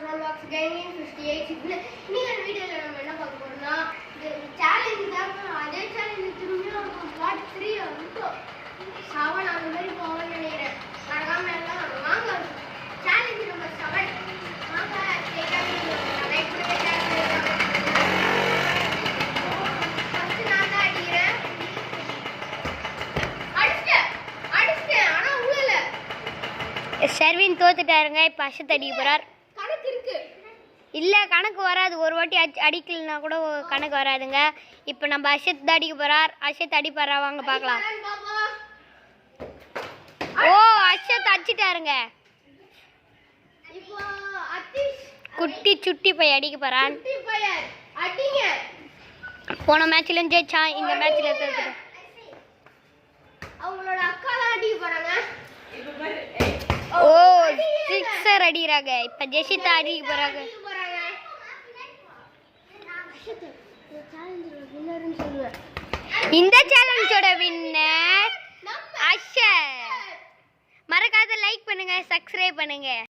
Roblox Gaming 58 இன்னைக்கு வீடியோல நம்ம என்ன பார்க்க போறோம்னா சேலஞ்ச் தான். அதே சேலஞ்ச் திரும்பியும் பார்ட் 3 வந்து 7 அந்த மாதிரி போகணும்னு நினைக்கிறேன். மறக்காம எல்லாம் வாங்க. சேலஞ்ச் நம்பர் 7 வாங்க கேட்காம லைக் பண்ணுங்க, ஷேர் பண்ணுங்க. ஃபர்ஸ்ட் நான் தான் அடிக்கிறேன். அடிச்சேன் ஆனா உள்ள ஷர்வின் தோத்துட்டாருங்க. இப்போ அஷத் அடிக்க போறார். கணக்கு இருக்கு இல்லை, கணக்கு வராது. ஒரு வாட்டி அடிக்கலனா கூட கணக்கு வராதுங்க. இப்போ நம்ம அஷத் தான் அடிக்க போறார். அஷத் அடிப்பாரா? வாங்க பார்க்கலாம். ஓ, அஷத் அடிச்சிட்டாருங்க. இப்போ அத்திஷ் குட்டி சுட்டி போய் அடிக்க போறான். குட்டி பையன் அடிங்க. போன மேட்ச்ல ஜெயிச்சா, இந்த மேட்ச்ல தோத்துட்டான். அவங்களோட அக்கா தான் அடிக்க போறாங்க. ஓ, சிக்ஸர் அடிக்கிறாங்க. இப்போ ஜெசிதா அடிக்க போறாங்க. இந்த சேலஞ்சோட வின்னர் அஷத். மறக்காத லைக் பண்ணுங்க, சப்ஸ்கிரைப் பண்ணுங்க.